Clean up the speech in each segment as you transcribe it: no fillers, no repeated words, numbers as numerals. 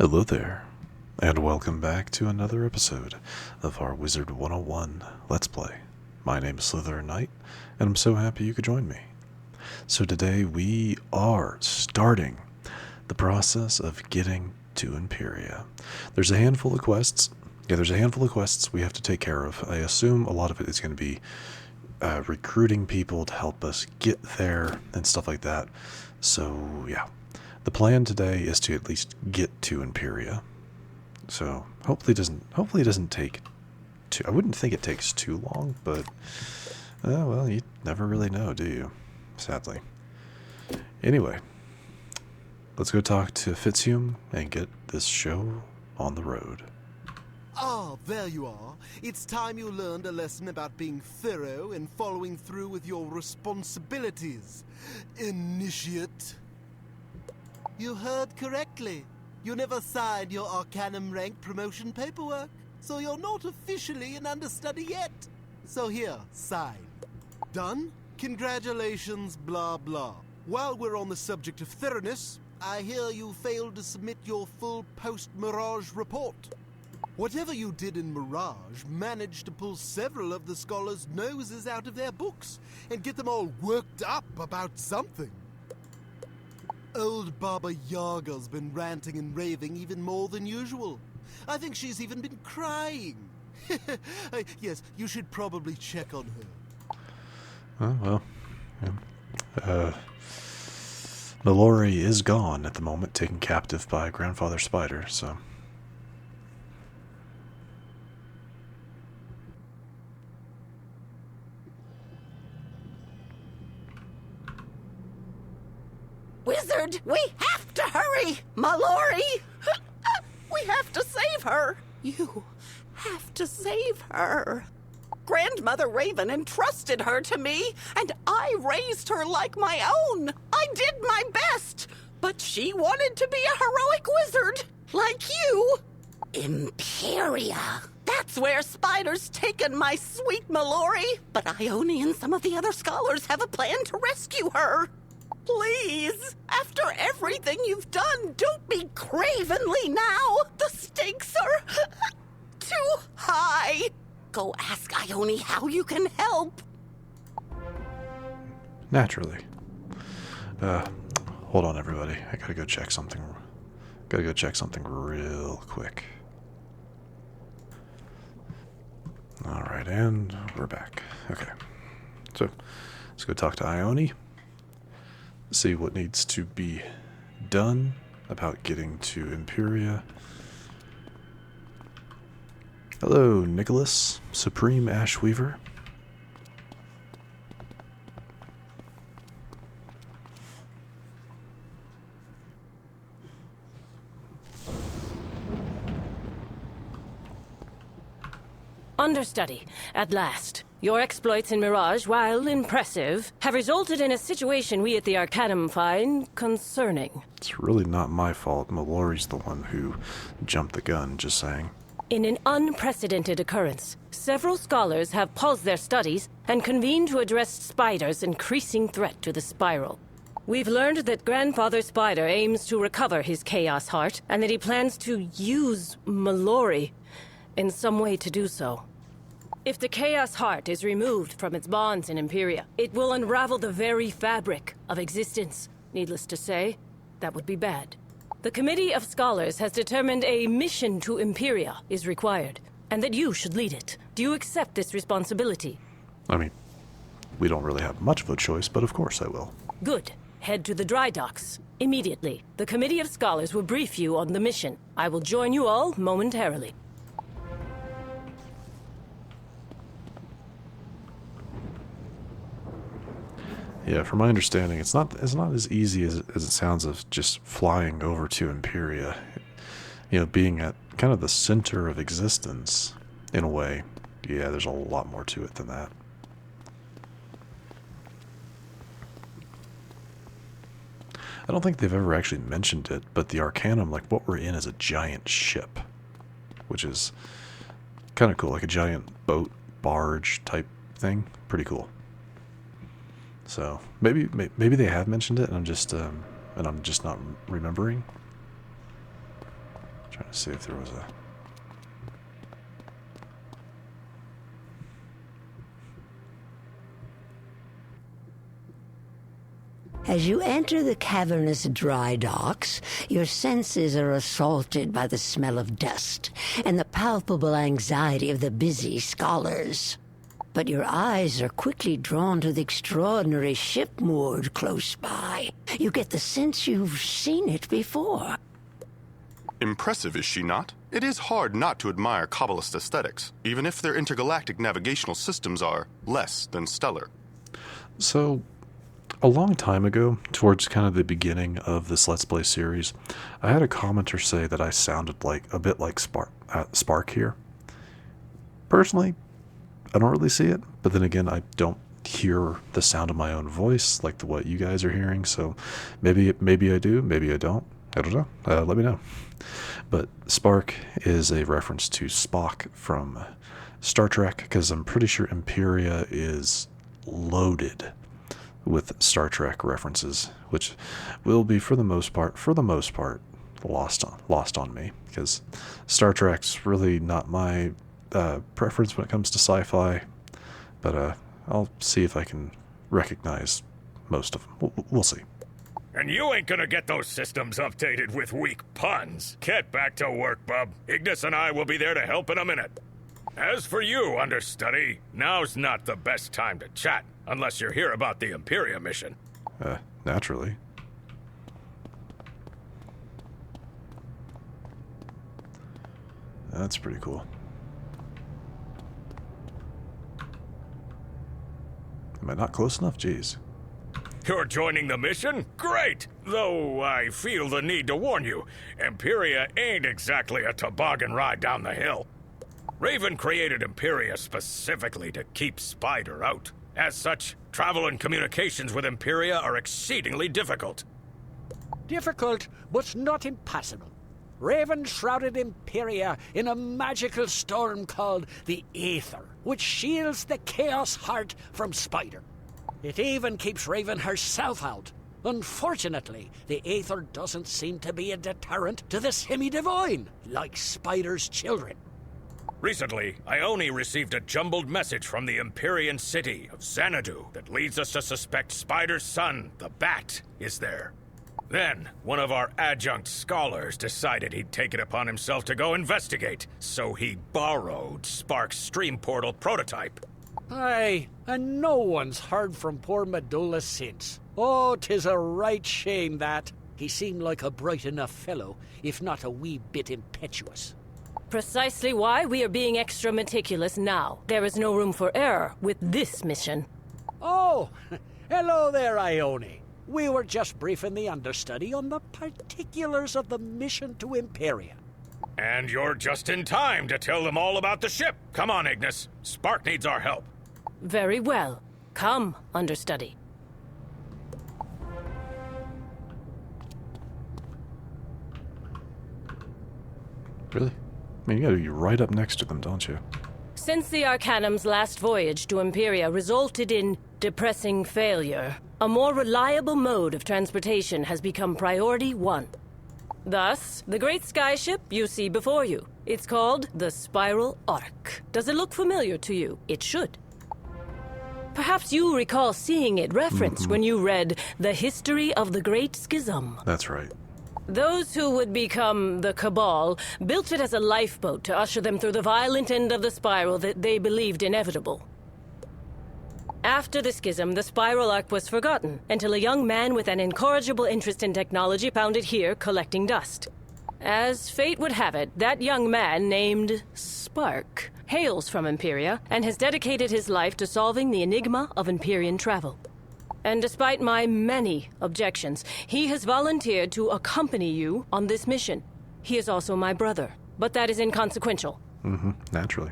Hello there, and welcome back to another episode of our Wizard101 Let's Play. My name is SlytherinKnight, and I'm so happy you could join me. So today we are starting the process of getting to Empyrea. There's a handful of quests. We have to take care of. I assume a lot of it is going to be recruiting people to help us get there and stuff like that. So yeah. The plan today is to at least get to Empyrea. So hopefully it doesn't take too, I wouldn't think it takes too long, but well, you never really know, do you? Sadly. Anyway, let's go talk to Fitzhume and get this show on the road. Ah, there you are. It's time you learned a lesson about being thorough and following through with your responsibilities, initiate. You heard correctly. You never signed your Arcanum rank promotion paperwork, so you're not officially an understudy yet. So here, sign. Done? Congratulations, blah blah. While we're on the subject of thoroughness, I hear you failed to submit your full post-Mirage report. Whatever you did in Mirage managed to pull several of the scholars' noses out of their books and get them all worked up about something. Old Baba Yaga's been ranting and raving even more than usual. I think she's even been crying. Yes, you should probably check on her. Oh, well. Yeah. Mallory is gone at the moment, taken captive by Grandfather Spider, so... Wizard, we have to hurry! Mallory! We have to save her! You have to save her. Grandmother Raven entrusted her to me, and I raised her like my own. I did my best, but she wanted to be a heroic wizard, like you. Empyrea. That's where Spider's taken my sweet Mallory, but Ione and some of the other scholars have a plan to rescue her. Please, after everything you've done, don't be cravenly now. The stakes are too high. Go ask Ione how you can help. Naturally. Hold on, everybody. I gotta go check something. Real quick. Alright, and we're back. Okay. So, let's go talk to Ione. See what needs to be done about getting to Empyrea. Hello, Nicholas, Supreme Ashweaver. Understudy, at last. Your exploits in Mirage, while impressive, have resulted in a situation we at the Arcanum find concerning. It's really not my fault. Mallory's the one who jumped the gun, just saying. In an unprecedented occurrence, several scholars have paused their studies and convened to address Spider's increasing threat to the Spiral. We've learned that Grandfather Spider aims to recover his Chaos Heart, and that he plans to use Mallory in some way to do so. If the Chaos Heart is removed from its bonds in Empyrea, it will unravel the very fabric of existence. Needless to say, that would be bad. The Committee of Scholars has determined a mission to Empyrea is required, and that you should lead it. Do you accept this responsibility? I mean, we don't really have much of a choice, but of course I will. Good. Head to the dry docks. Immediately. The Committee of Scholars will brief you on the mission. I will join you all momentarily. Yeah, from my understanding, it's not as easy as it sounds of just flying over to Empyrea. You know, being at kind of the center of existence, in a way. Yeah, there's a lot more to it than that. I don't think they've ever actually mentioned it, but the Arcanum, like what we're in, is a giant ship, which is kind of cool, like a giant boat, barge type thing. Pretty cool. So maybe they have mentioned it, and I'm just not remembering. Trying to see if there was a... As you enter the cavernous dry docks, your senses are assaulted by the smell of dust and the palpable anxiety of the busy scholars. But your eyes are quickly drawn to the extraordinary ship moored close by. You get the sense you've seen it before. Impressive, is she not? It is hard not to admire Kabbalist aesthetics, even if their intergalactic navigational systems are less than stellar. So, a long time ago, towards kind of the beginning of this Let's Play series, I had a commenter say that I sounded like a bit like Spark here. Personally, I don't really see it, but then again, I don't hear the sound of my own voice like what you guys are hearing, so maybe I do, maybe I don't. I don't know. Let me know. But Spark is a reference to Spock from Star Trek, because I'm pretty sure Empyrea is loaded with Star Trek references, which will be for the most part, lost on me, because Star Trek's really not my preference when it comes to sci-fi. But I'll see if I can recognize most of them. We'll see. And you ain't gonna get those systems updated with weak puns. Get back to work, bub. Ignis and I will be there to help in a minute. As for you, understudy, now's not the best time to chat, unless you're here about the Empyrea mission. Naturally. That's pretty cool. Am I not close enough? Jeez. You're joining the mission? Great! Though I feel the need to warn you, Empyrea ain't exactly a toboggan ride down the hill. Raven created Empyrea specifically to keep Spider out. As such, travel and communications with Empyrea are exceedingly difficult. Difficult, but not impossible. Raven shrouded Empyrea in a magical storm called the Aether, which shields the Chaos Heart from Spider. It even keeps Raven herself out. Unfortunately, the Aether doesn't seem to be a deterrent to the semi-divine, like Spider's children. Recently, Ione received a jumbled message from the Empyrean city of Xanadu that leads us to suspect Spider's son, the Bat, is there. Then, one of our adjunct scholars decided he'd take it upon himself to go investigate, so he borrowed Spark's stream portal prototype. Aye, and no one's heard from poor Medulla since. Oh, 'tis a right shame that. He seemed like a bright enough fellow, if not a wee bit impetuous. Precisely why we are being extra meticulous now. There is no room for error with this mission. Oh, hello there, Ione. We were just briefing the understudy on the particulars of the mission to Empyrea. And you're just in time to tell them all about the ship. Come on, Ignis. Spark needs our help. Very well. Come, understudy. Really? I mean, you gotta be right up next to them, don't you? Since the Arcanum's last voyage to Empyrea resulted in depressing failure, a more reliable mode of transportation has become priority 1. Thus, the great skyship you see before you. It's called the Spiral Arc. Does it look familiar to you? It should. Perhaps you recall seeing it referenced when you read The History of the Great Schism. That's right. Those who would become the Cabal built it as a lifeboat to usher them through the violent end of the spiral that they believed inevitable. After the schism, the Spiral Arc was forgotten until a young man with an incorrigible interest in technology found it here collecting dust. As fate would have it, that young man, named Spark, hails from Empyrea and has dedicated his life to solving the enigma of Empyrean travel. And despite my many objections, he has volunteered to accompany you on this mission. He is also my brother, but that is inconsequential. Naturally.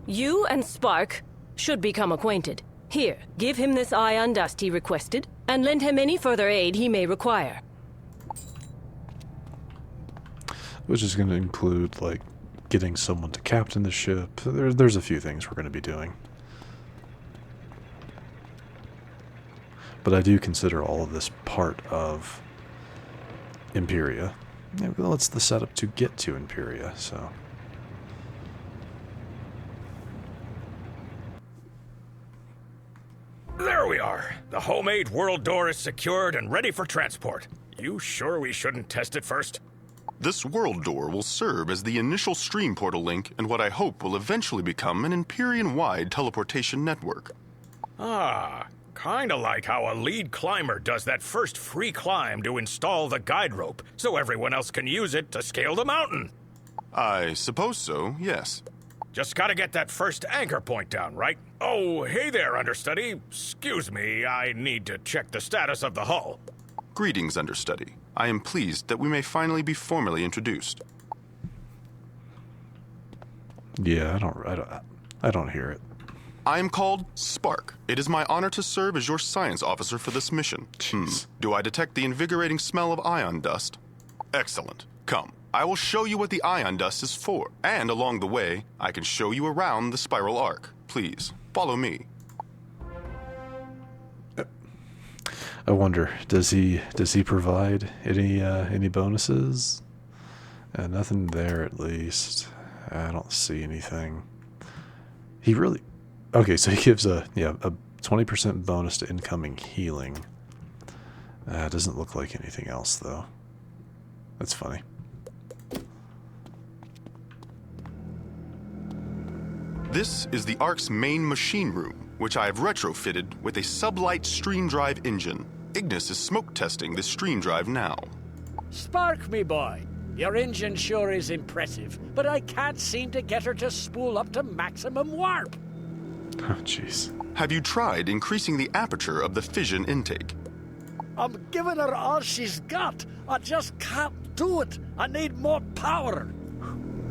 You and Spark should become acquainted. Here, give him this ion dust he requested, and lend him any further aid he may require. Which is going to include, like, getting someone to captain the ship. There's a few things we're going to be doing. But I do consider all of this part of Empyrea, Yeah, well, it's the setup to get to Empyrea, so... There we are. The homemade world door is secured and ready for transport. You sure we shouldn't test it first? This world door will serve as the initial stream portal link and what I hope will eventually become an Empyrean-wide teleportation network. Ah, kinda like how a lead climber does that first free climb to install the guide rope, so everyone else can use it to scale the mountain. I suppose so, yes. Just gotta get that first anchor point down, right? Oh, hey there, understudy. Excuse me, I need to check the status of the hull. Greetings, understudy. I am pleased that we may finally be formally introduced. Yeah, I don't hear it. I am called Spark. It is my honor to serve as your science officer for this mission. Do I detect the invigorating smell of ion dust? Excellent. Come, I will show you what the ion dust is for, and along the way, I can show you around the spiral arc. Please, follow me. I wonder, does he provide any bonuses? Nothing there, at least. I don't see anything. He really... Okay, so he gives a 20% bonus to incoming healing. Doesn't look like anything else, though. That's funny. This is the Ark's main machine room, which I have retrofitted with a sublight stream drive engine. Ignis is smoke testing the stream drive now. Spark, me boy. Your engine sure is impressive, but I can't seem to get her to spool up to maximum warp. Oh, jeez. Have you tried increasing the aperture of the fission intake? I'm giving her all she's got. I just can't do it. I need more power.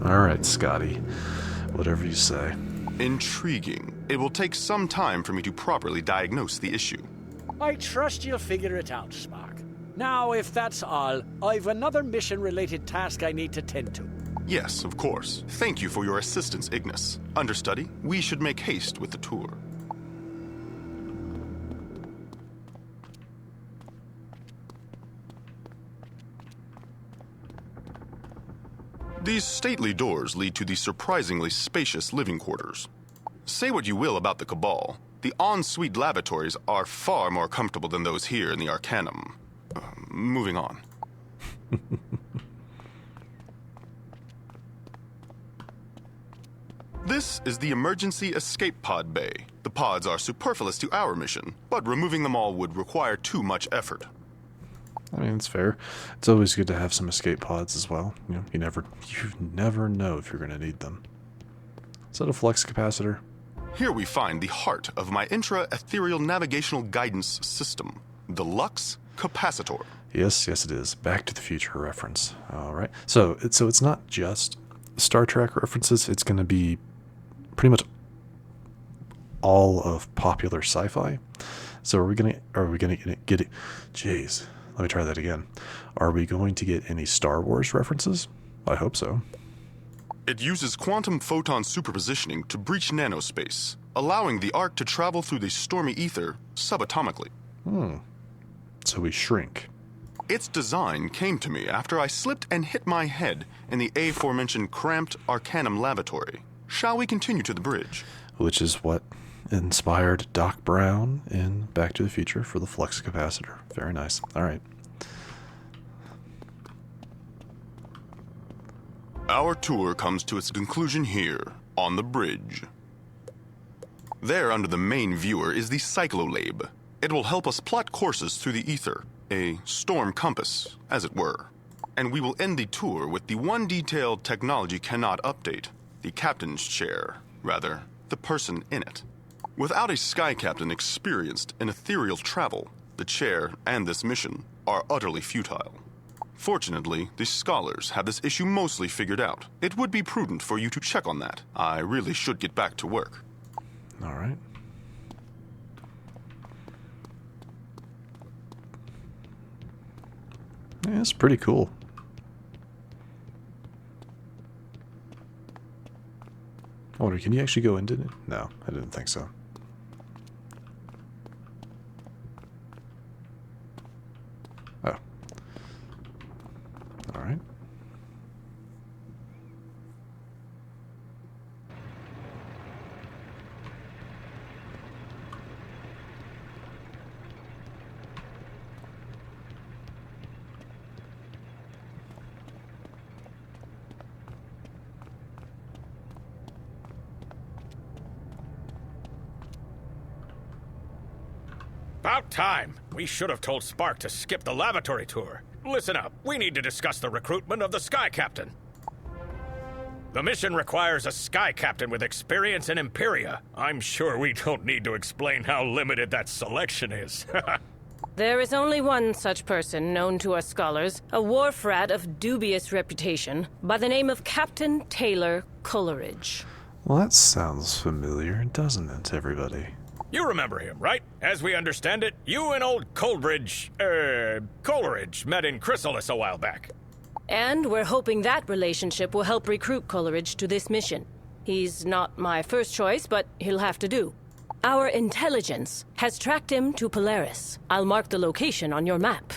All right, Scotty. Whatever you say. Intriguing. It will take some time for me to properly diagnose the issue. I trust you'll figure it out, Spark. Now, if that's all, I've another mission-related task I need to tend to. Yes, of course. Thank you for your assistance, Ignis. Understudy, we should make haste with the tour. These stately doors lead to the surprisingly spacious living quarters. Say what you will about the Cabal, the ensuite lavatories are far more comfortable than those here in the Arcanum. Moving on. This is the emergency escape pod bay. The pods are superfluous to our mission, but removing them all would require too much effort. I mean, it's fair. It's always good to have some escape pods as well. You know, you never know if you're going to need them. Is that a flux capacitor? Here we find the heart of my intra-ethereal navigational guidance system, the Lux Capacitor. Yes, it is. Back to the Future reference. All right. So it's not just Star Trek references. It's going to be pretty much all of popular sci-fi. So are we gonna get it? Jeez. Let me try that again. Are we going to get any Star Wars references? I hope so. It uses quantum photon superpositioning to breach nanospace, allowing the Ark to travel through the stormy ether subatomically. So we shrink. Its design came to me after I slipped and hit my head in the aforementioned cramped Arcanum lavatory. Shall we continue to the bridge? Which is what inspired Doc Brown in Back to the Future for the flux capacitor. Very nice. All right. Our tour comes to its conclusion here, on the bridge. There under the main viewer is the cyclolabe. It will help us plot courses through the ether, a storm compass, as it were. And we will end the tour with the one detail technology cannot update, the captain's chair, rather, the person in it. Without a sky captain experienced in ethereal travel, the chair and this mission are utterly futile. Fortunately, the scholars have this issue mostly figured out. It would be prudent for you to check on that. I really should get back to work. All right. Yeah, it's pretty cool. I wonder, can you actually go into it? No, I didn't think so. Oh. All right. About time. We should have told Spark to skip the lavatory tour. Listen up. We need to discuss the recruitment of the Sky Captain. The mission requires a Sky Captain with experience in Empyrea. I'm sure we don't need to explain how limited that selection is. There is only one such person known to us scholars, a wharf rat of dubious reputation, by the name of Captain Taylor Coleridge. Well, that sounds familiar, doesn't it, everybody? You remember him, right? As we understand it, you and old Coleridge met in Chrysalis a while back. And we're hoping that relationship will help recruit Coleridge to this mission. He's not my first choice, but he'll have to do. Our intelligence has tracked him to Polaris. I'll mark the location on your map.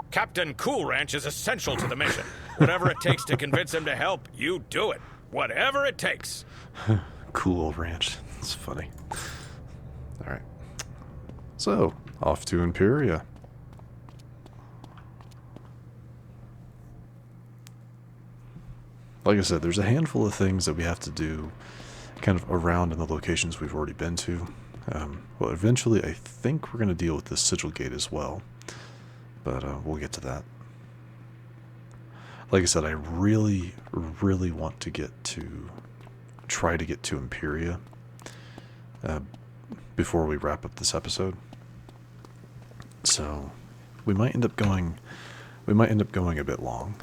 Captain Cool Ranch is essential to the mission. Whatever it takes to convince him to help, you do it. Whatever it takes. Cool Ranch. That's funny. Alright. So, off to Empyrea. Like I said, there's a handful of things that we have to do kind of around in the locations we've already been to. Well, eventually I think we're going to deal with the sigil gate as well. But we'll get to that. Like I said, I really, really want to try to get to Empyrea before we wrap up this episode. So we might end up going a bit long,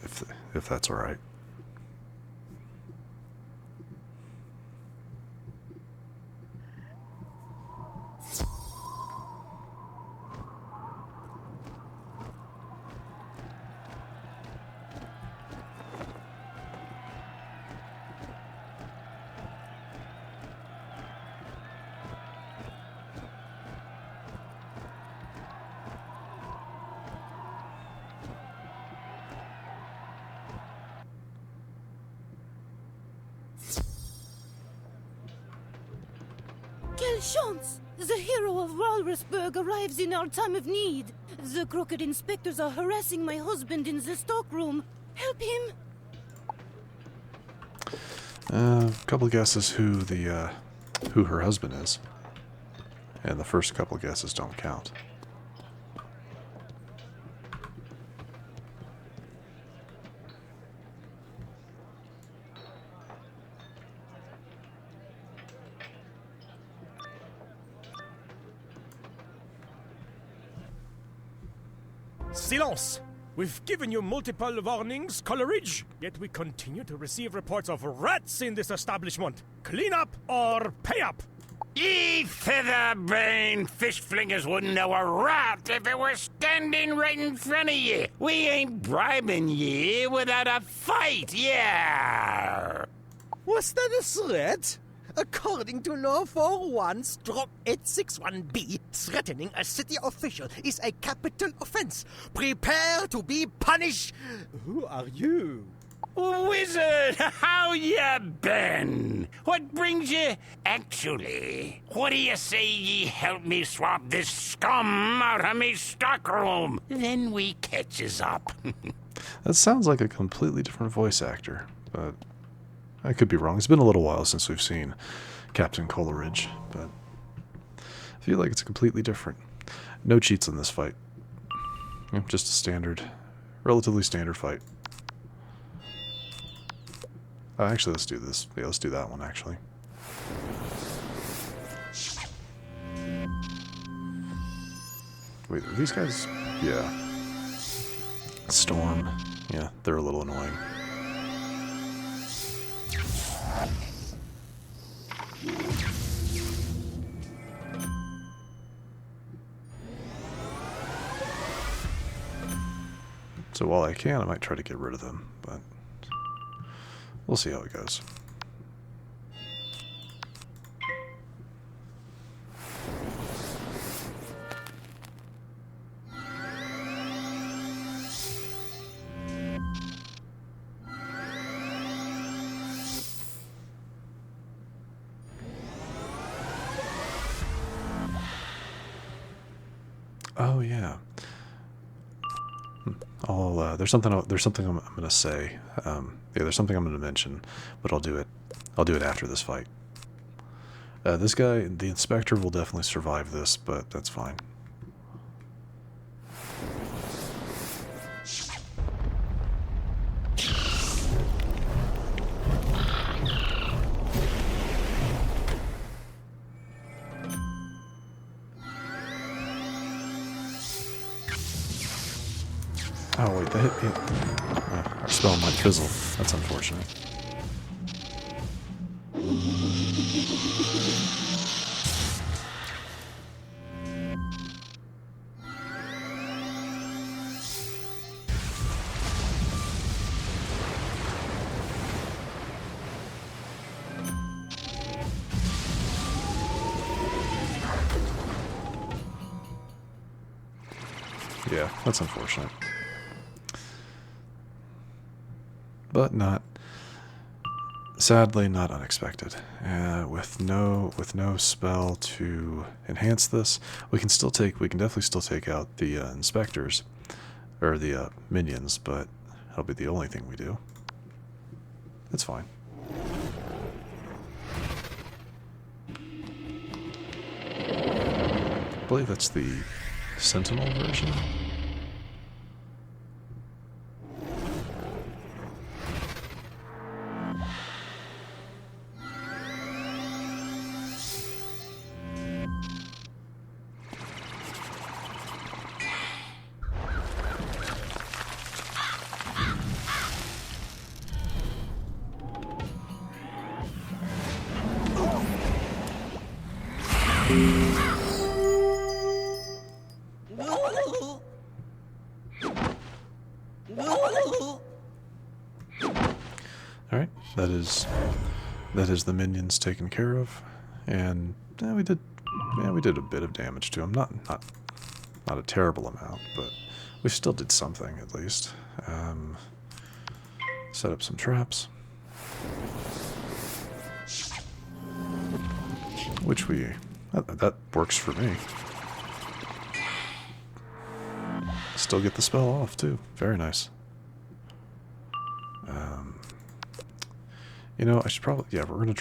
if that's all right. Quelle chance! The hero of Walrusburg arrives in our time of need. The crooked inspectors are harassing my husband in the stockroom. Help him! A couple of guesses who her husband is. And the first couple of guesses don't count. Silence! We've given you multiple warnings, Coleridge, yet we continue to receive reports of rats in this establishment. Clean up or pay up! Ye feather-brained fish-flingers wouldn't know a rat if it were standing right in front of ye. We ain't bribing ye without a fight, yeah! Was that a threat? According to No 41-861B, threatening a city official is a capital offense. Prepare to be punished. Who are you? Wizard, how ya been? What brings you? Actually, what do you say ye help me swap this scum out of me stockroom? Then we catches up. That sounds like a completely different voice actor, but I could be wrong. It's been a little while since we've seen Captain Coleridge, but I feel like it's completely different. No cheats in this fight. Just a relatively standard fight. Actually, let's do this. Yeah, let's do that one, actually. Wait, are these guys? Yeah. Storm. Yeah, they're a little annoying. So while I can, I might try to get rid of them, but we'll see how it goes. Oh yeah. There's something I'm gonna say. Yeah, there's something I'm gonna mention, but I'll do it after this fight. This guy, the inspector, will definitely survive this, but that's fine. our spell might fizzle. That's unfortunate. Yeah, that's unfortunate. But sadly not unexpected. With no spell to enhance this, we can definitely still take out the inspectors, or the minions, but that'll be the only thing we do. It's fine. I believe that's the Sentinel version. Alright, that is the minions taken care of, and we did a bit of damage to them. Not a terrible amount, but we still did something at least. Set up some traps, which that works for me. Still get the spell off too. Very nice. You know, I should probably, yeah, we're gonna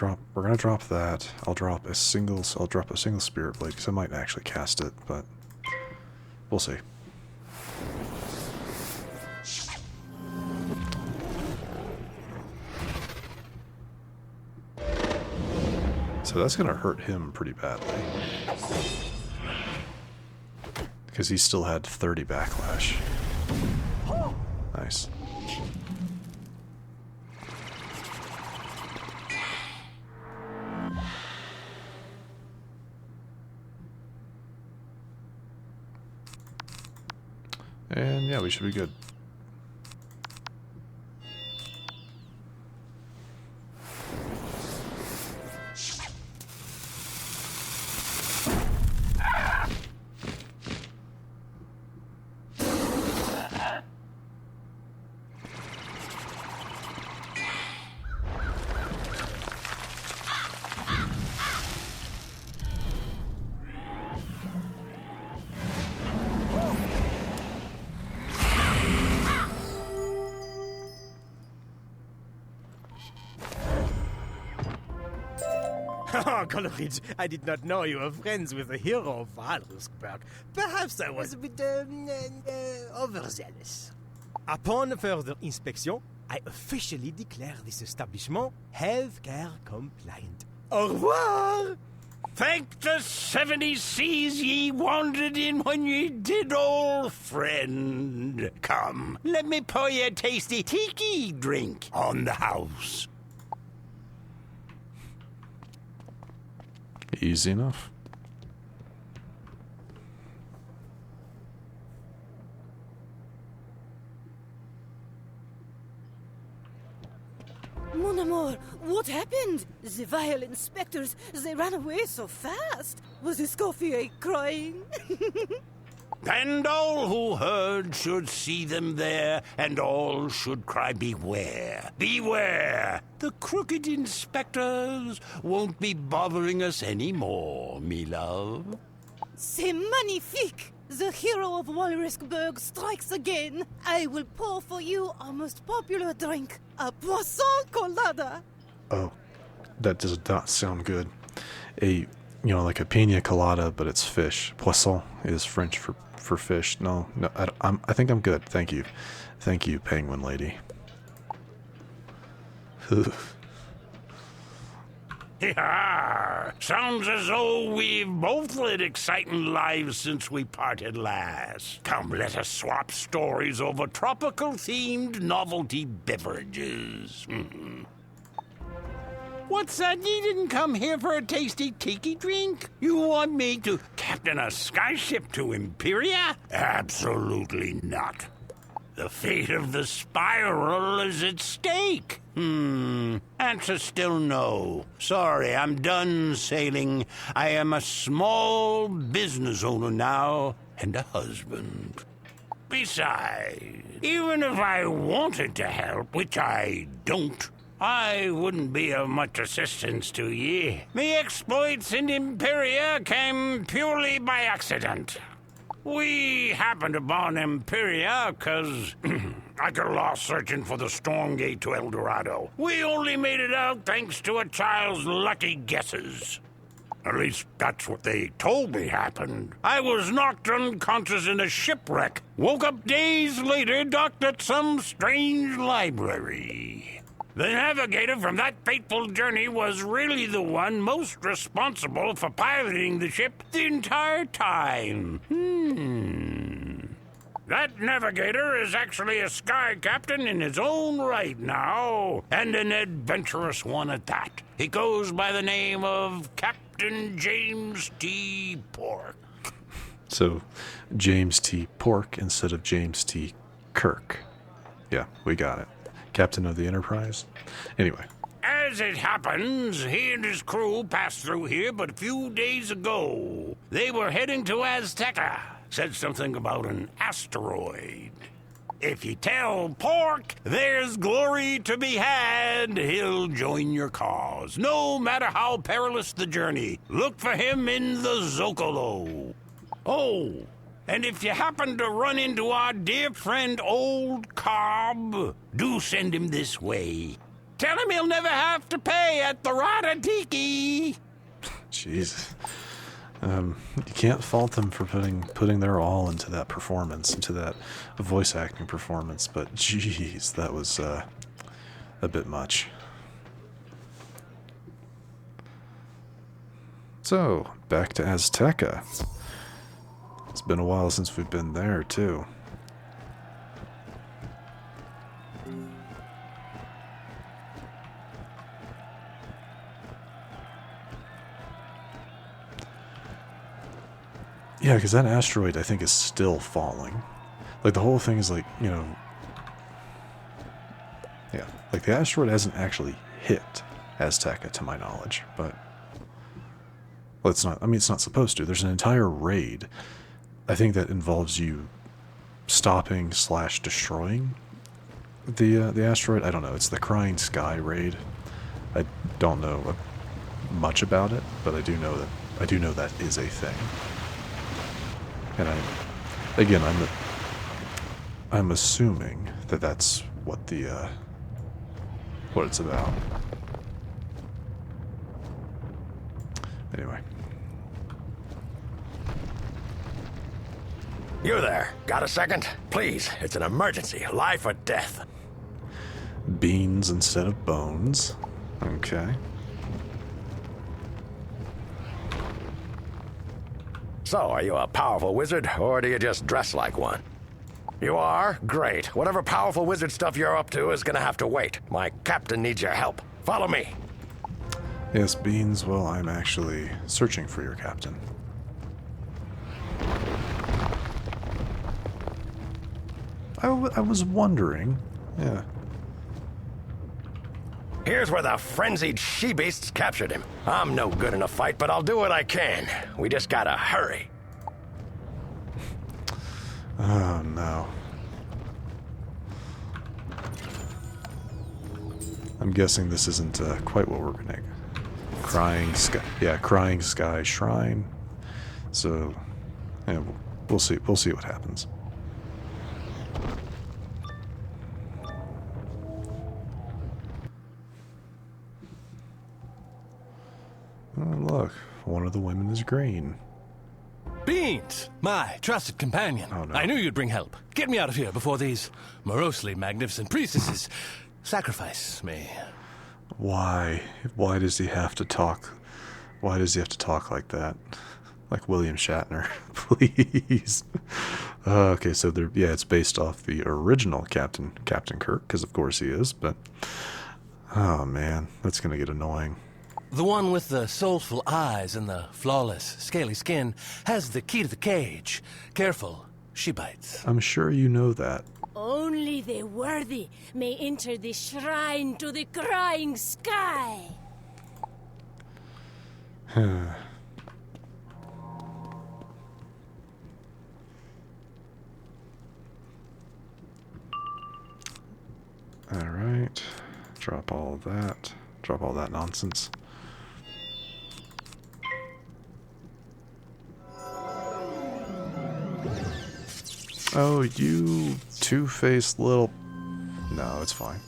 drop that. I'll drop a single spirit blade because I might actually cast it, but we'll see. So that's gonna hurt him pretty badly because he still had 30 backlash. Nice. And yeah, we should be good. Oh, Coleridge, I did not know you were friends with the hero of Walrusburg. Perhaps I was a bit overzealous. Upon further inspection, I officially declare this establishment healthcare compliant. Au revoir! Thank the 70 seas ye wandered in when ye did, old friend. Come, let me pour you a tasty tiki drink on the house. Easy enough. Mon amour, what happened? The vile inspectors, they ran away so fast. Was Escoffier crying? And all who heard should see them there, and all should cry, beware, beware! The crooked inspectors won't be bothering us anymore, me love. C'est magnifique! The hero of Walrusburg strikes again. I will pour for you our most popular drink, a poisson colada. Oh, that does not sound good. Like a pina colada, but it's fish. Poisson is French for fish. No, I think I'm good. Thank you, penguin lady. Yeah, sounds as though we've both led exciting lives since we parted last. Come, let us swap stories over tropical-themed novelty beverages. What's that? You didn't come here for a tasty tiki drink? You want me to captain a skyship to Empyrea? Absolutely not. The fate of the spiral is at stake. Answer still no. Sorry, I'm done sailing. I am a small business owner now and a husband. Besides, even if I wanted to help, which I don't, I wouldn't be of much assistance to ye. Me exploits in Empyrea came purely by accident. We happened upon Empyrea because I got lost searching for the storm gate to El Dorado. We only made it out thanks to a child's lucky guesses. At least that's what they told me happened. I was knocked unconscious in a shipwreck. Woke up days later, docked at some strange library. The navigator from that fateful journey was really the one most responsible for piloting the ship the entire time. That navigator is actually a sky captain in his own right now, and an adventurous one at that. He goes by the name of Captain James T. Pork. So, James T. Pork instead of James T. Kirk. Yeah, we got it. Captain of the Enterprise. Anyway. As it happens, he and his crew passed through here but a few days ago. They were heading to Azteca. Said something about an asteroid. If you tell Pork there's glory to be had, he'll join your cause, no matter how perilous the journey. Look for him in the Zocalo. Oh, and if you happen to run into our dear friend Old Cobb, do send him this way. Tell him he'll never have to pay at the Rada Tiki. Jesus. You can't fault them for putting their all into that performance, into that voice acting performance, but geez, that was a bit much. So, back to Azteca. It's been a while since we've been there, too. Yeah, because that asteroid, I think, is still falling. Like, the whole thing is like, you know... Yeah, like, the asteroid hasn't actually hit Azteca, to my knowledge, but... Well, it's not, I mean, it's not supposed to. There's an entire raid, I think, that involves you stopping / destroying the asteroid. I don't know, it's the Crying Sky raid. I don't know much about it, but I do know that is a thing. And I'm assuming that that's what what it's about. Anyway. You there? Got a second? Please, it's an emergency. Life or death. Beans instead of bones. Okay. So, are you a powerful wizard, or do you just dress like one? You are? Great. Whatever powerful wizard stuff you're up to is gonna have to wait. My captain needs your help. Follow me. Yes, Beans, well, I'm actually searching for your captain. I was wondering. Yeah. Here's where the frenzied she-beasts captured him. I'm no good in a fight, but I'll do what I can. We just gotta hurry. Oh, no. I'm guessing this isn't quite what we're gonna... Crying Sky... Yeah, Crying Sky Shrine. So, yeah, we'll see. We'll see what happens. Oh, look, one of the women is green. Beans, my trusted companion. Oh, no. I knew you'd bring help. Get me out of here before these morosely magnificent priestesses sacrifice me. Why? Why does he have to talk? Why does he have to talk like that? Like William Shatner, please. Okay, so yeah, it's based off the original Captain Kirk, because of course he is. But oh man, that's gonna get annoying. The one with the soulful eyes and the flawless, scaly skin has the key to the cage. Careful, she bites. I'm sure you know that. Only the worthy may enter the shrine to the crying sky. Alright. Drop all of that. Drop all that nonsense. Oh, you two-faced little... No, it's fine.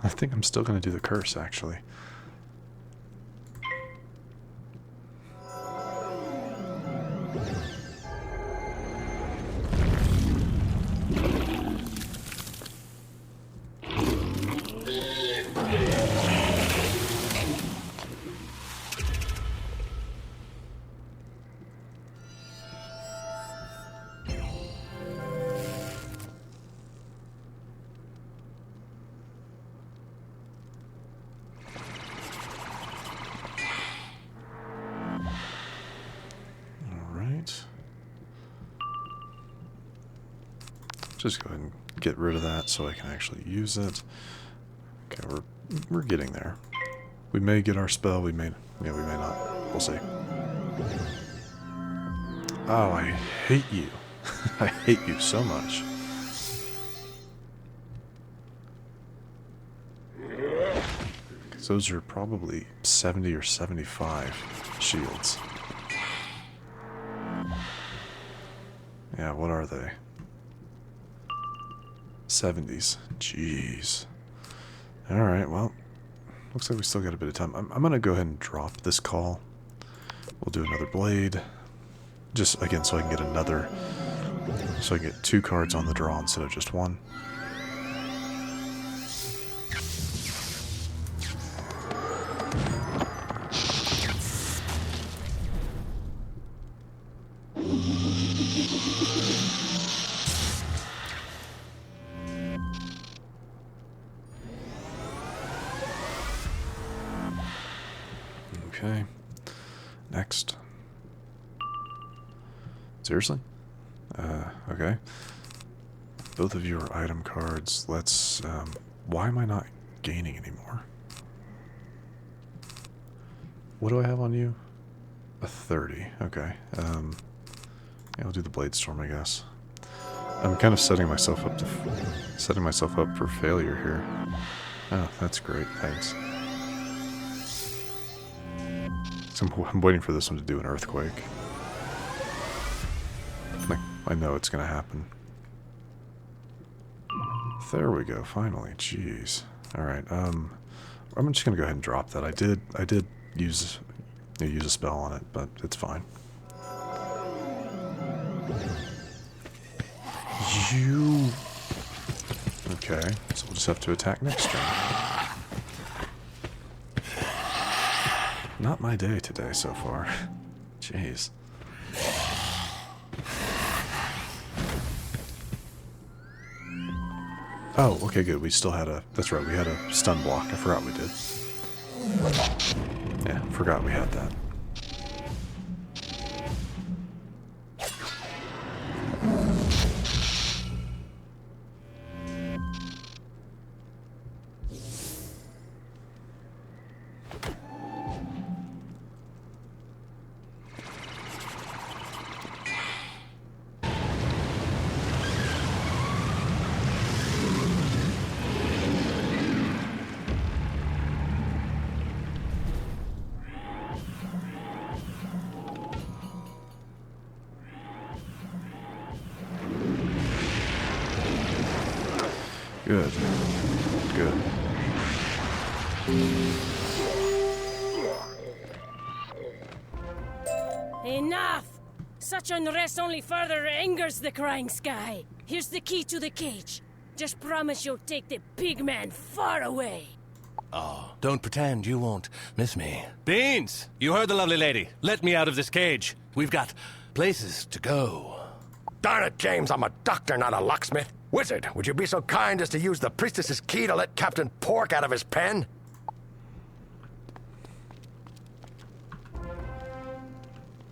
I think I'm still gonna do the curse, actually. Just go ahead and get rid of that so I can actually use it. Okay, we're getting there. We may get our spell, we may not. We'll see. Oh, I hate you. I hate you so much. Because those are probably 70 or 75 shields. Yeah, what are they? 70s. Jeez. Alright, well, looks like we still got a bit of time. I'm going to go ahead and drop this call. We'll do another blade. Just, again, so I can get another... So I can get 2 cards on the draw instead of just 1. Okay. Next. Seriously? Okay. Both of you are item cards. Let's, why am I not gaining anymore? What do I have on you? A 30. Okay. Yeah, I'll do the Blade Storm, I guess. I'm kind of setting myself up for failure here. Oh, that's great. Thanks. So I'm waiting for this one to do an earthquake. I know it's gonna happen. There we go, finally. Jeez. Alright, I'm just gonna go ahead and drop that. I did use a spell on it, but it's fine. You... Okay, so we'll just have to attack next turn. Not my day today so far. Jeez. Oh, okay, good. We still had a... That's right, we had a stun block. I forgot we did. Yeah, forgot we had that. Good. Good. Enough! Such unrest only further angers the crying sky. Here's the key to the cage. Just promise you'll take the big man far away. Oh, don't pretend you won't miss me. Beans! You heard the lovely lady. Let me out of this cage. We've got places to go. Darn it, James, I'm a doctor, not a locksmith. Wizard, would you be so kind as to use the priestess's key to let Captain Pork out of his pen?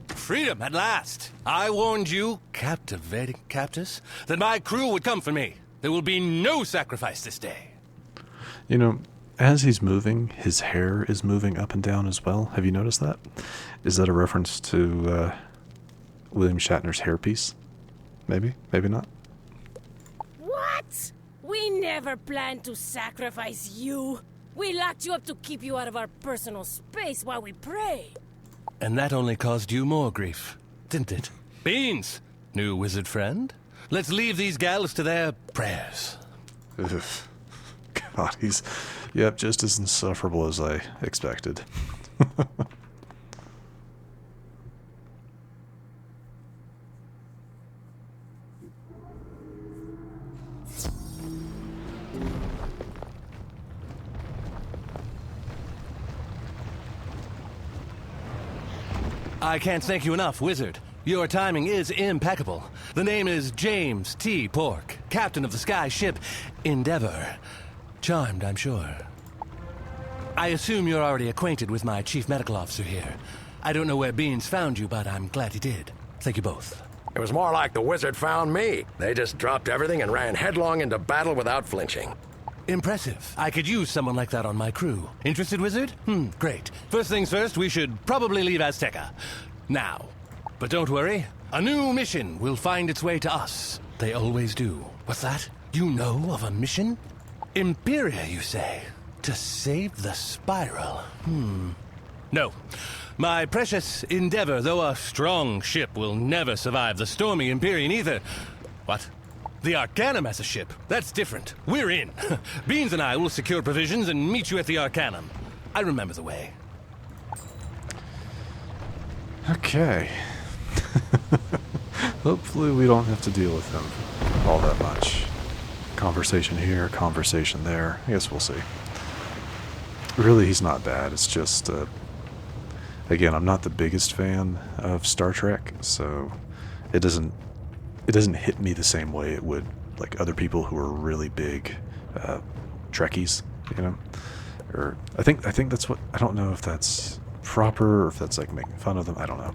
Freedom at last. I warned you, captivating captors, that my crew would come for me. There will be no sacrifice this day. You know, as he's moving, his hair is moving up and down as well. Have you noticed that? Is that a reference to William Shatner's hairpiece? Maybe? Maybe not? What? We never planned to sacrifice you. We locked you up to keep you out of our personal space while we pray. And that only caused you more grief, didn't it? Beans, new wizard friend. Let's leave these gals to their prayers. Ugh. God, he's, yep, just as insufferable as I expected. I can't thank you enough, Wizard. Your timing is impeccable. The name is James T. Pork, captain of the sky ship Endeavor. Charmed, I'm sure. I assume you're already acquainted with my chief medical officer here. I don't know where Beans found you, but I'm glad he did. Thank you both. It was more like the wizard found me. They just dropped everything and ran headlong into battle without flinching. Impressive. I could use someone like that on my crew. Interested, Wizard? Great. First things first, we should probably leave Azteca. Now. But don't worry. A new mission will find its way to us. They always do. What's that? You know of a mission? Empyrea, you say? To save the spiral? No. My precious Endeavor, though a strong ship, will never survive the stormy Empyrean either. What? The Arcanum as a ship? That's different. We're in. Beans and I will secure provisions and meet you at the Arcanum. I remember the way. Okay. Hopefully we don't have to deal with him all that much. Conversation here, conversation there. I guess we'll see. Really, he's not bad. It's just, again, I'm not the biggest fan of Star Trek, so it doesn't hit me the same way it would like other people who are really big Trekkies, you know? Or I think that's what, I don't know if that's proper or if that's like making fun of them. I don't know.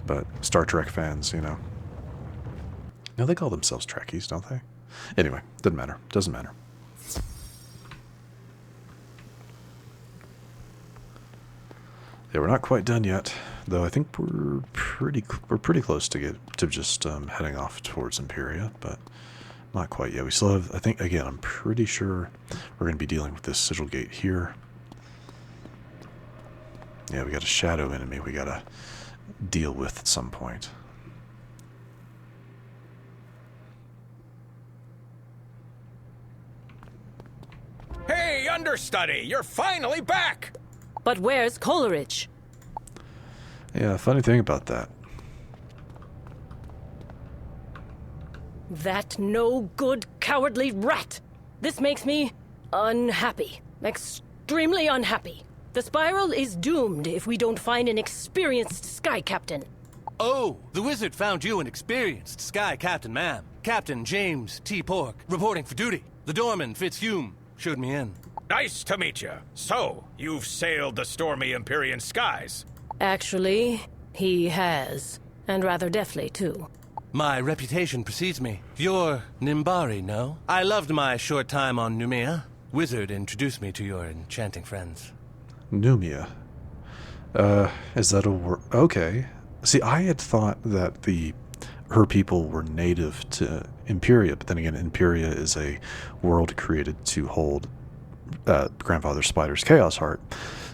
But Star Trek fans, you know. No, they call themselves Trekkies, don't they? Anyway, doesn't matter. Doesn't matter. Yeah, we're not quite done yet, though. I think we're pretty close to just heading off towards Empyrea, but not quite yet. We still have, I think, again, I'm pretty sure we're going to be dealing with this sigil gate here. Yeah, we got a shadow enemy we got to deal with at some point. Hey, understudy, you're finally back! But where's Coleridge? Yeah, funny thing about that. That no good, cowardly rat! This makes me unhappy. Extremely unhappy. The spiral is doomed if we don't find an experienced sky captain. Oh, the wizard found you an experienced sky captain, ma'am. Captain James T. Pork, reporting for duty. The doorman, Fitzhume, showed me in. Nice to meet you. So, you've sailed the stormy Empyrean skies. Actually, he has. And rather deftly, too. My reputation precedes me. You're Nimbari, no? I loved my short time on Numea. Wizard introduced me to your enchanting friends. Numea. Is that a word? Okay. See, I had thought that her people were native to Empyrea, but then again, Empyrea is a world created to hold Grandfather Spider's Chaos Heart,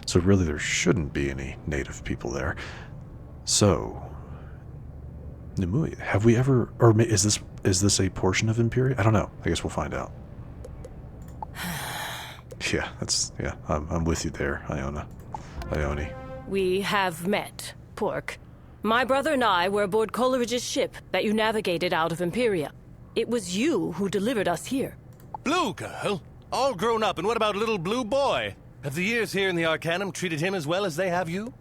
so really there shouldn't be any native people there. So, Numea, have we ever, or is this a portion of Empyrea? I don't know. I guess we'll find out. Yeah, I'm with you there, Ione. We have met, Pork. My brother and I were aboard Coleridge's ship that you navigated out of Empyrea. It was you who delivered us here. Blue girl? All grown up, and what about little blue boy? Have the years here in the Arcanum treated him as well as they have you?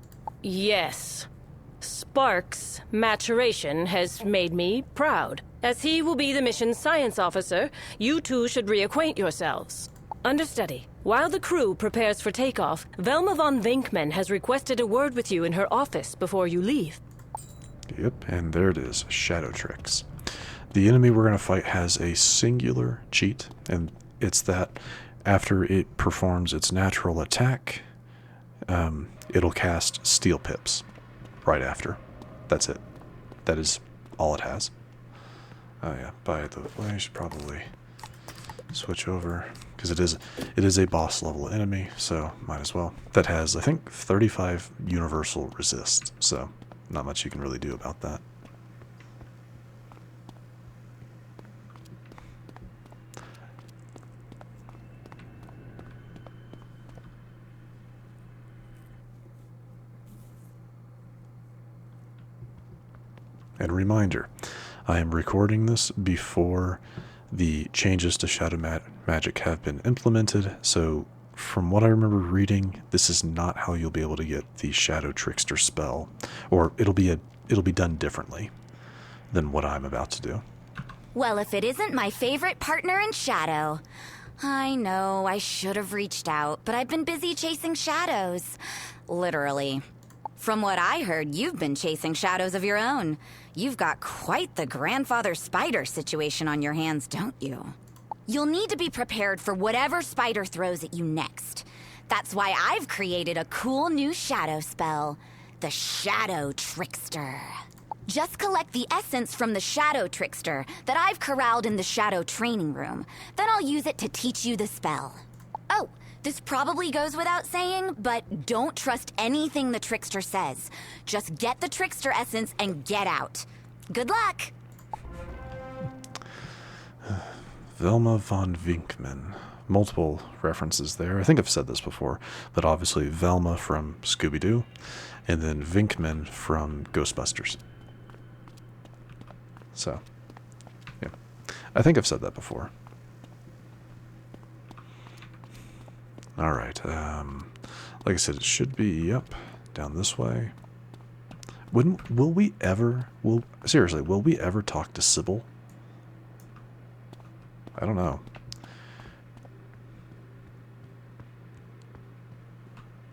Yes. Spark's maturation has made me proud. As he will be the mission's science officer, you two should reacquaint yourselves. Understudy, while the crew prepares for takeoff, Velma von Vinkman has requested a word with you in her office before you leave. Yep, and there it is, Shadow Tricks. The enemy we're going to fight has a singular cheat, and it's that after it performs its natural attack, it'll cast Steel Pips right after. That's it. That is all it has. Oh yeah, by the way, I should probably switch over, because it is a boss level enemy, so might as well. That has, I think, 35 universal resist, so not much you can really do about that. And reminder, I am recording this before the changes to Shadow Magic have been implemented, so from what I remember reading, this is not how you'll be able to get the Shadow Trickster spell, or it'll be done differently than what I'm about to do. Well, if it isn't my favorite partner in Shadow. I know, I should have reached out, but I've been busy chasing shadows. Literally. From what I heard, you've been chasing shadows of your own. You've got quite the grandfather spider situation on your hands, don't you? You'll need to be prepared for whatever spider throws at you next. That's why I've created a cool new shadow spell, the Shadow Trickster. Just collect the essence from the Shadow Trickster that I've corralled in the Shadow Training Room. Then I'll use it to teach you the spell. Oh, this probably goes without saying, but don't trust anything the Trickster says. Just get the Trickster essence and get out. Good luck! Velma von Vinkman. Multiple references there. I think I've said this before, but obviously Velma from Scooby-Doo, and then Vinkman from Ghostbusters. So, yeah. I think I've said that before. Alright, like I said, it should be, yep, down this way. Will we ever talk to Sybil? I don't know.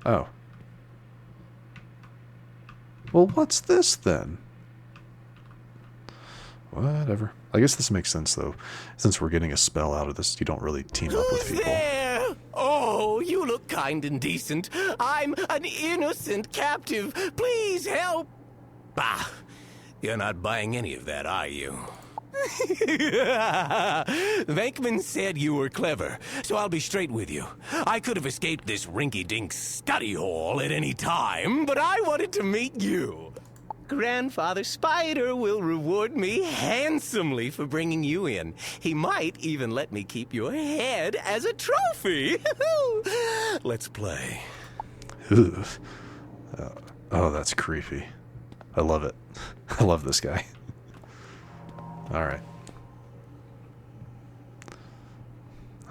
Oh. Well, what's this then? Whatever. I guess this makes sense, though. Since we're getting a spell out of this, you don't really team up with people. There? Oh, you look kind and decent. I'm an innocent captive. Please help. Bah, you're not buying any of that, are you? Venkman said you were clever, so I'll be straight with you. I could have escaped this rinky-dink study hall at any time, but I wanted to meet you. Grandfather Spider will reward me handsomely for bringing you in. He might even let me keep your head as a trophy. Let's play. Oh, that's creepy. I love it. I love this guy. Alright.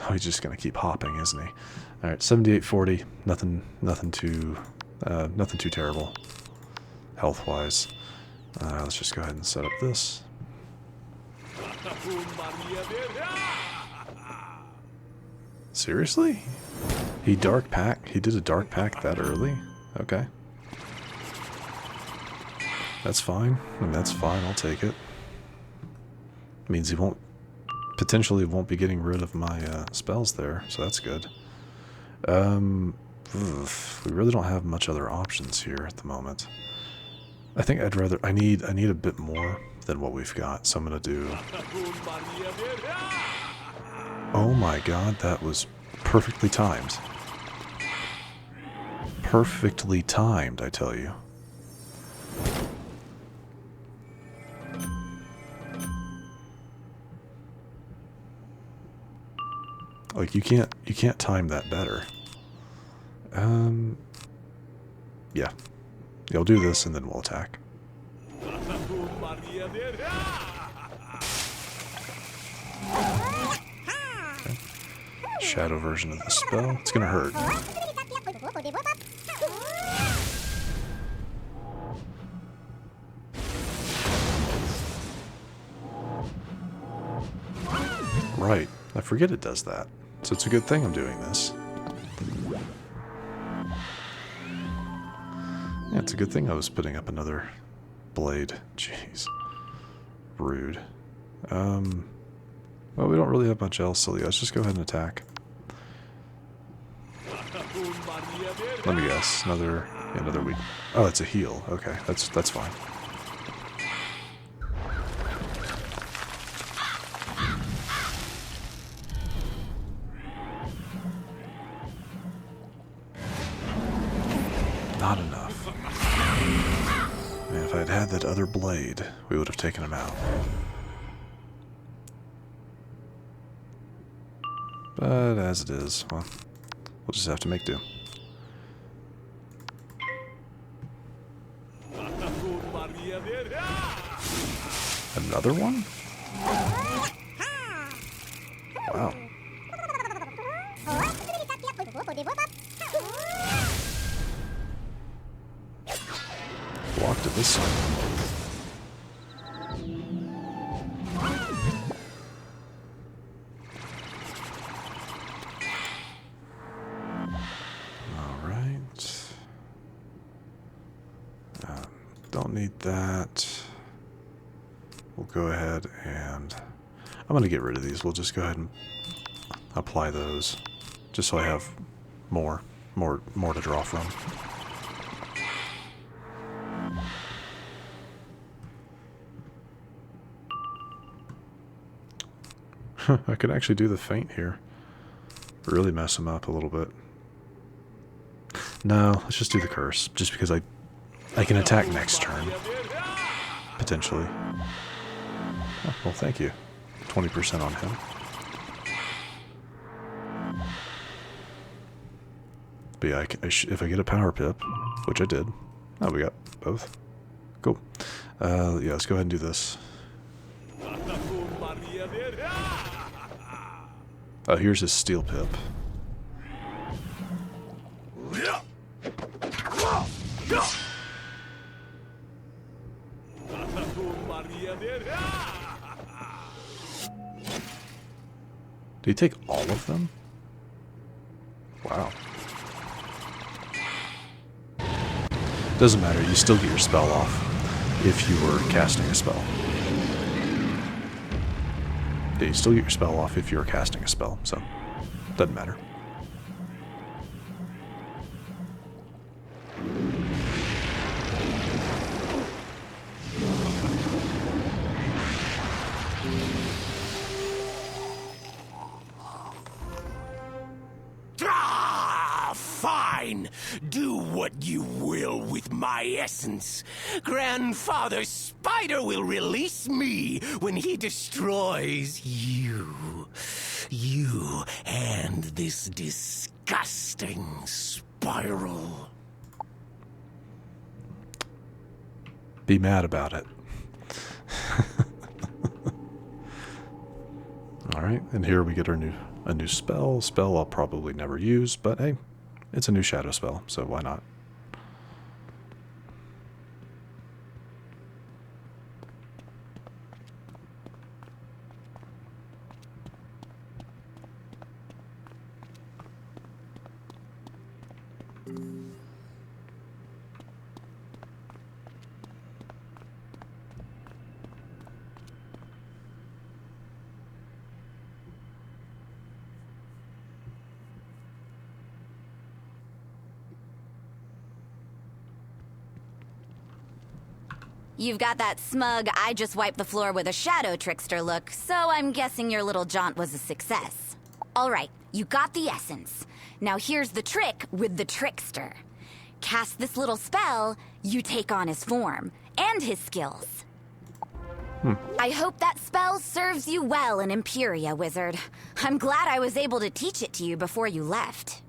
Oh, he's just gonna keep hopping, isn't he? Alright, 7840. Nothing too terrible. Health-wise. Let's just go ahead and set up this. Seriously? He did a dark pack that early? Okay. That's fine. I mean, that's fine, I'll take it. Means he potentially won't be getting rid of my spells there, so that's good. We really don't have much other options here at the moment. I think I need a bit more than what we've got, so I'm gonna do... Oh my god, that was perfectly timed. Perfectly timed, I tell you. Like, you can't time that better. Yeah. I'll do this and then we'll attack. Okay. Shadow version of the spell. It's gonna hurt. Right. I forget it does that. So it's a good thing I'm doing this. Yeah, it's a good thing I was putting up another blade. Jeez. Rude. Well, we don't really have much else, so let's just go ahead and attack. Let me guess. Another weak. Oh, it's a heal. Okay, that's fine. Not enough. Man, if I had had that other blade, we would have taken him out. But as it is, well, we'll just have to make do. Another one? Wow. Blocked it this time. Alright. Don't need that. We'll go ahead and... I'm going to get rid of these. We'll just go ahead and apply those. Just so I have more to draw from. I could actually do the feint here. Really mess him up a little bit. No, let's just do the curse. Just because I can attack next turn. Potentially. Oh, well, thank you. 20% on him. But yeah, if I get a power pip, which I did. Oh, we got both. Cool. Yeah, let's go ahead and do this. Here's his steel pip. Did he take all of them? Wow. Doesn't matter, you still get your spell off if you were casting a spell. Yeah, you still get your spell off if you're casting a spell, so doesn't matter. Fine. Do what you will with my essence. Grandfather Spider will release me when he destroys you. You and this disgusting spiral. Be mad about it. Alright, and here we get a new spell. Spell I'll probably never use, but hey, it's a new shadow spell, so why not? You've got that smug, I just wiped the floor with a shadow trickster look, so I'm guessing your little jaunt was a success. Alright, you got the essence. Now here's the trick with the trickster. Cast this little spell, you take on his form, and his skills. I hope that spell serves you well in Empyrea, Wizard. I'm glad I was able to teach it to you before you left.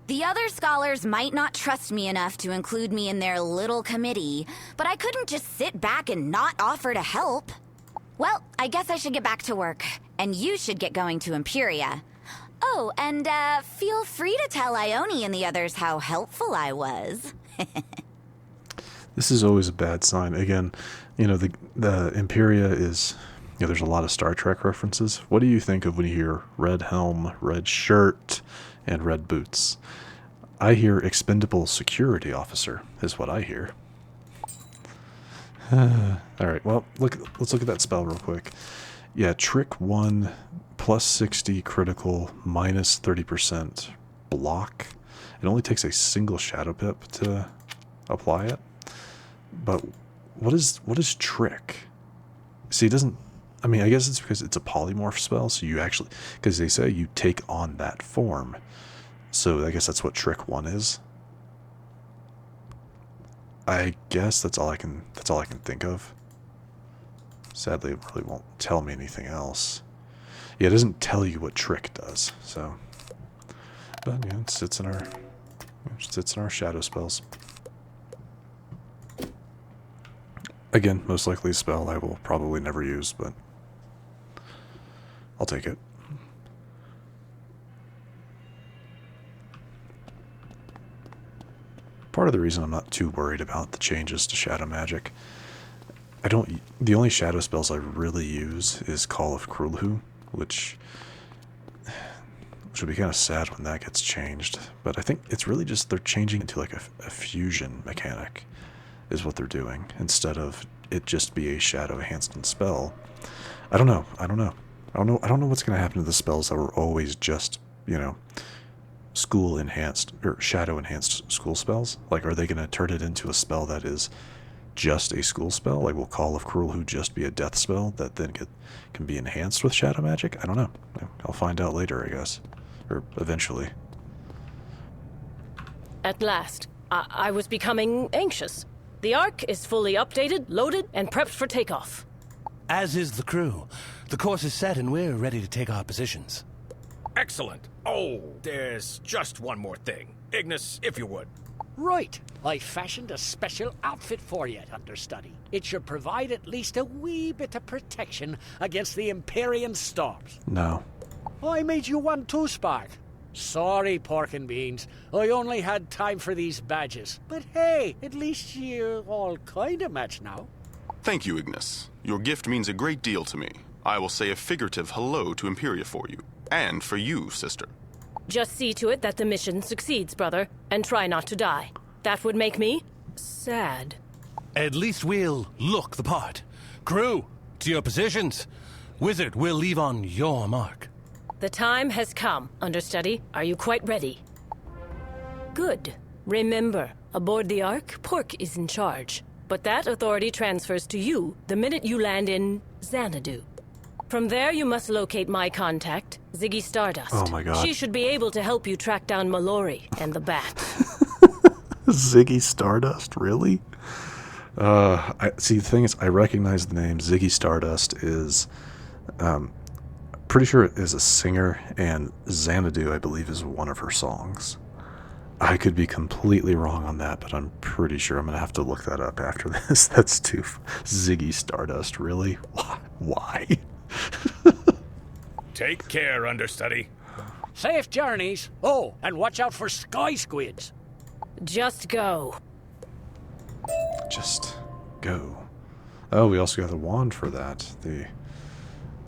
The other scholars might not trust me enough to include me in their little committee, but I couldn't just sit back and not offer to help. Well, I guess I should get back to work, and you should get going to Empyrea. Oh, and feel free to tell Ione and the others how helpful I was. This is always a bad sign. Again, you know, the Empyrea is, you know, there's a lot of Star Trek references. What do you think of when you hear red helm, red shirt, and red boots? I hear expendable security officer is what I hear. Alright, well, let's look at that spell real quick. Yeah, trick 1, plus 60 critical, minus 30% block. It only takes a single shadow pip to apply it. But what is trick? See, it doesn't... I mean, I guess it's because it's a polymorph spell, so you actually... Because they say you take on that form. So I guess that's what trick 1 is. I guess that's all I can think of. Sadly, it really won't tell me anything else. Yeah, it doesn't tell you what trick does, so... But yeah, it sits in our shadow spells. Again, most likely a spell I will probably never use, but I'll take it. Part of the reason I'm not too worried about the changes to shadow magic, the only shadow spells I really use is Call of Krulhu, which would be kind of sad when that gets changed. But I think it's really just they're changing into like a fusion mechanic is what they're doing, instead of it just be a shadow enhanced spell. I don't know what's going to happen to the spells that were always just, you know, school enhanced or shadow enhanced school spells. Like, are they going to turn it into a spell that is just a school spell? Like, will Call of Krulhu just be a death spell that then can be enhanced with shadow magic? I don't know. I'll find out later, I guess, or eventually. At last, I was becoming anxious. The Ark is fully updated, loaded, and prepped for takeoff. As is the crew. The course is set and we're ready to take our positions. Excellent. Oh, there's just one more thing. Ignis, if you would. Right. I fashioned a special outfit for you, understudy. It should provide at least a wee bit of protection against the Empyrean storms. No. I made you one too, Spark. Sorry, pork and beans. I only had time for these badges. But hey, at least you all kind of match now. Thank you, Ignis. Your gift means a great deal to me. I will say a figurative hello to Empyrea for you. And for you, sister. Just see to it that the mission succeeds, brother, and try not to die. That would make me sad. At least we'll look the part. Crew, to your positions. Wizard, we'll leave on your mark. The time has come, understudy. Are you quite ready? Good. Remember, aboard the Ark, Pork is in charge. But that authority transfers to you the minute you land in Xanadu. From there, you must locate my contact, Ziggy Stardust. Oh my god. She should be able to help you track down Mallory and the Bat. Ziggy Stardust? Really? See, the thing is, I recognize the name. Ziggy Stardust is... pretty sure it is a singer, and Xanadu, I believe, is one of her songs. I could be completely wrong on that, but I'm pretty sure I'm going to have to look that up after this. That's too... Ziggy Stardust, really? Why? Take care, understudy. Safe journeys. Oh, and watch out for sky squids. Just go. Just go. Oh, we also got the wand for that. The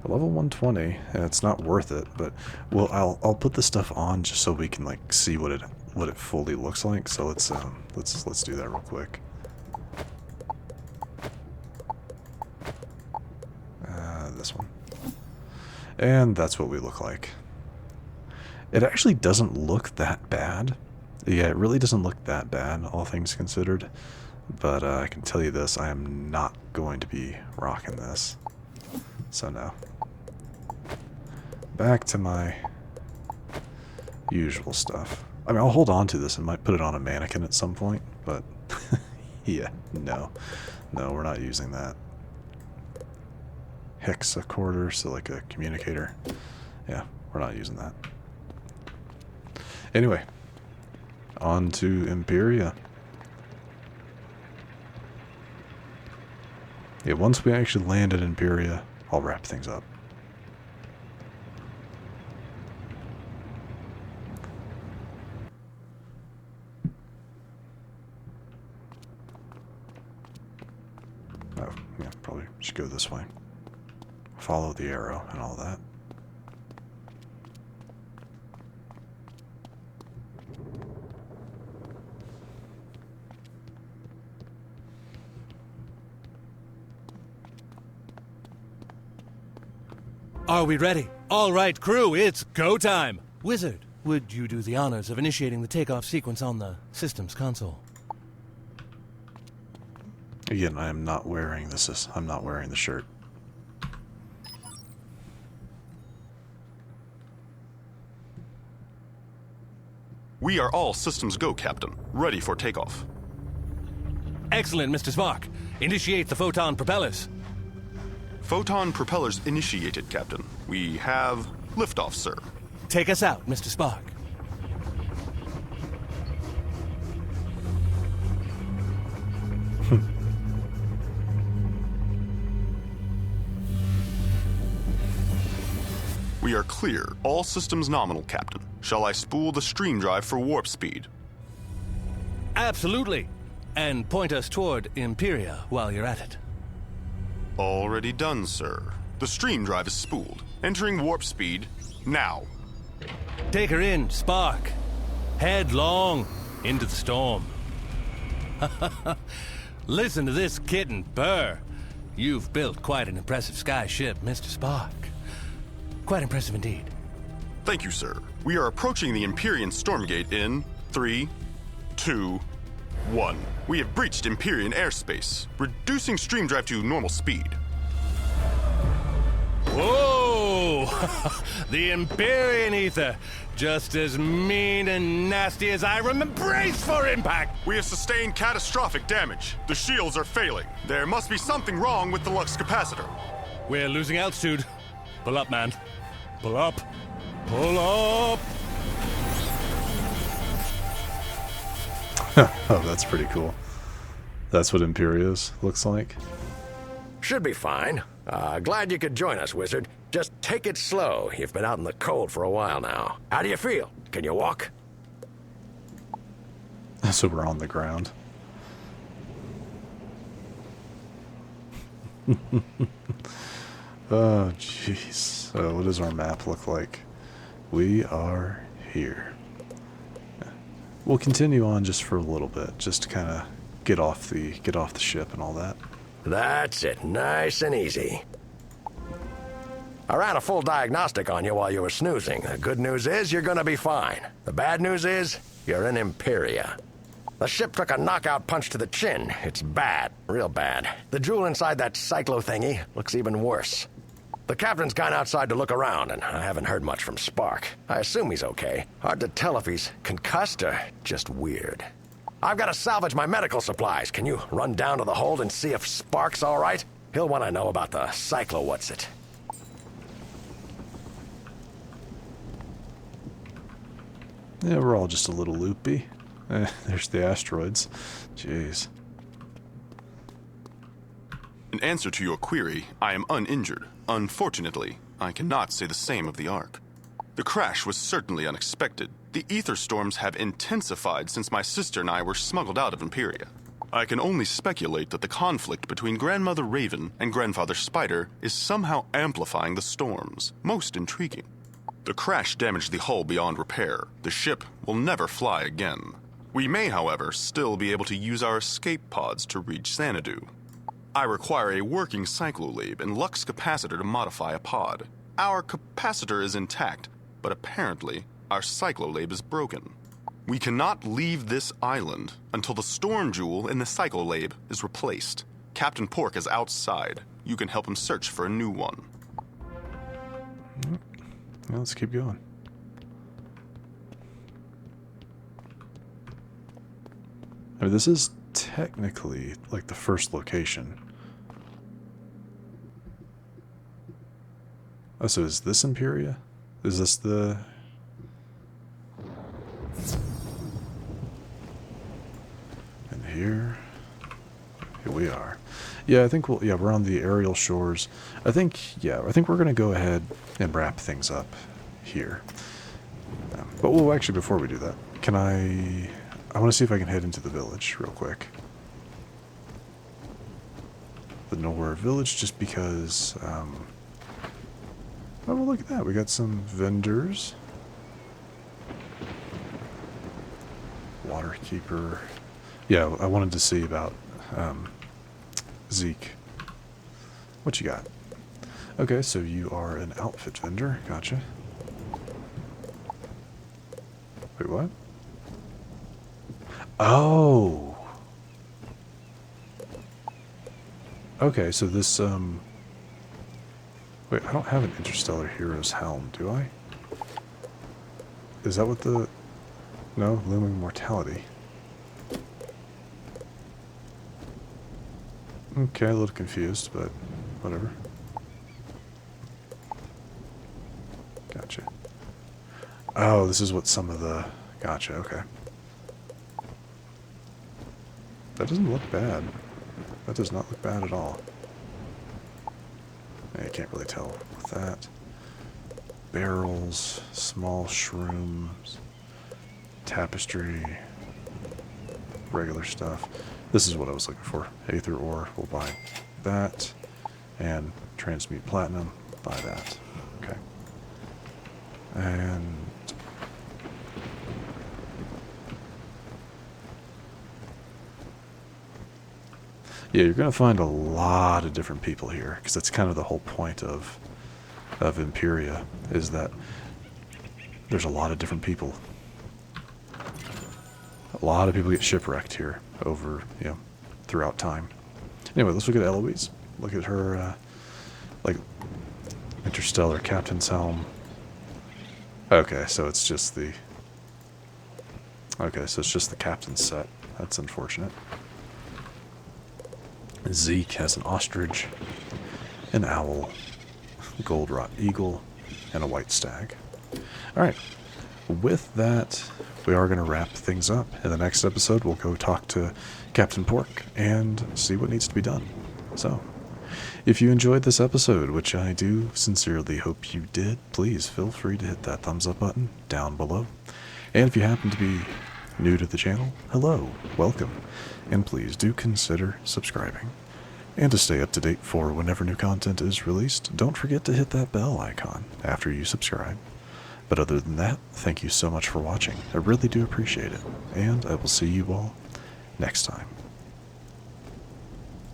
level 120. Yeah, it's not worth it, but well, I'll put the stuff on just so we can like see what it fully looks like. So let's do that real quick. This one. And that's what we look like. It actually doesn't look that bad. Yeah, it really doesn't look that bad, all things considered. But I can tell you this, I am not going to be rocking this. So no. Back to my usual stuff. I mean, I'll hold on to this and might put it on a mannequin at some point, but yeah, no. No, we're not using that. hexacorder, so like a communicator. Yeah, we're not using that. Anyway, on to Empyrea. Yeah, once we actually land at Empyrea, I'll wrap things up. Oh, yeah, probably should go this way. Follow the arrow and all that. Are we ready? All right, crew, it's go time. Wizard, would you do the honors of initiating the takeoff sequence on the systems console? Again, I am not wearing this. I'm not wearing the shirt. We are all systems go, Captain. Ready for takeoff. Excellent, Mr. Spock. Initiate the photon propellers. Photon propellers initiated, Captain. We have liftoff, sir. Take us out, Mr. Spock. We are clear. All systems nominal, Captain. Shall I spool the stream drive for warp speed? Absolutely. And point us toward Empyrea while you're at it. Already done, sir. The stream drive is spooled. Entering warp speed now. Take her in, Spock. Headlong into the storm. Listen to this kitten purr. You've built quite an impressive sky ship, Mr. Spock. Quite impressive indeed. Thank you, sir. We are approaching the Empyrean Stormgate in 3, 2, 1. We have breached Empyrean airspace, reducing stream drive to normal speed. Whoa! The Empyrean ether. Just as mean and nasty as I remember. Brace for impact! We have sustained catastrophic damage. The shields are failing. There must be something wrong with the Lux capacitor. We're losing altitude. Pull up, man. Pull up. Pull up! Oh, that's pretty cool. That's what Empyrea's looks like. Should be fine. Glad you could join us, Wizard. Just take it slow. You've been out in the cold for a while now. How do you feel? Can you walk? So we're on the ground. Oh, jeez. What does our map look like? We are here. We'll continue on just for a little bit, just to kind of get off the ship and all that. That's it. Nice and easy. I ran a full diagnostic on you while you were snoozing. The good news is you're gonna be fine. The bad news is you're in Empyrea. The ship took a knockout punch to the chin. It's bad. Real bad. The jewel inside that cyclo thingy looks even worse. The captain's gone outside to look around, and I haven't heard much from Spark. I assume he's okay. Hard to tell if he's concussed or just weird. I've got to salvage my medical supplies. Can you run down to the hold and see if Spark's all right? He'll want to know about the cyclo what's-it. Yeah, we're all just a little loopy. There's the asteroids. Jeez. In answer to your query, I am uninjured. Unfortunately, I cannot say the same of the Ark. The crash was certainly unexpected. The ether storms have intensified since my sister and I were smuggled out of Empyrea. I can only speculate that the conflict between Grandmother Raven and Grandfather Spider is somehow amplifying the storms. Most intriguing. The crash damaged the hull beyond repair. The ship will never fly again. We may, however, still be able to use our escape pods to reach Xanadu. I require a working cyclolab and lux capacitor to modify a pod. Our capacitor is intact, but apparently our cyclolab is broken. We cannot leave this island until the storm jewel in the cyclolab is replaced. Captain Pork is outside. You can help him search for a new one. Well, let's keep going. I mean, this is technically like the first location. Oh, so is this Empyrea? Is this the... And here we are. Yeah, I think we're on the aerial shores. I think we're gonna go ahead and wrap things up here. But well, actually, before we do that, I want to see if I can head into the village real quick. The Nowhere Village, just because, oh, well, look at that. We got some vendors. Waterkeeper. Yeah, I wanted to see about, Zeke. What you got? Okay, so you are an outfit vendor. Gotcha. Wait, what? Oh! Okay, so this, wait, I don't have an Interstellar Hero's Helm, do I? Is that what the... No, Looming Mortality. Okay, a little confused, but whatever. Gotcha. Oh, this is what some of the... Gotcha, okay. That doesn't look bad. That does not look bad at all. I can't really tell with that. Barrels, small shrooms, tapestry, regular stuff. This is what I was looking for. Aether ore, we'll buy that. And transmute platinum, buy that. Okay. And... yeah, you're going to find a lot of different people here, because that's kind of the whole point of Empyrea, is that there's a lot of different people. A lot of people get shipwrecked here over, throughout time. Anyway, let's look at Eloise. Look at her, like, Interstellar Captain's Helm. Okay, so it's just the... okay, so it's just the Captain's set. That's unfortunate. Zeke has an ostrich, an owl, gold-wrought eagle, and a white stag. Alright, with that, we are going to wrap things up. In the next episode, we'll go talk to Captain Pork and see what needs to be done. So, if you enjoyed this episode, which I do sincerely hope you did, please feel free to hit that thumbs up button down below. And if you happen to be new to the channel, hello, welcome, and please do consider subscribing. And to stay up to date for whenever new content is released, don't forget to hit that bell icon after you subscribe. But other than that, thank you so much for watching. I really do appreciate it, and I will see you all next time.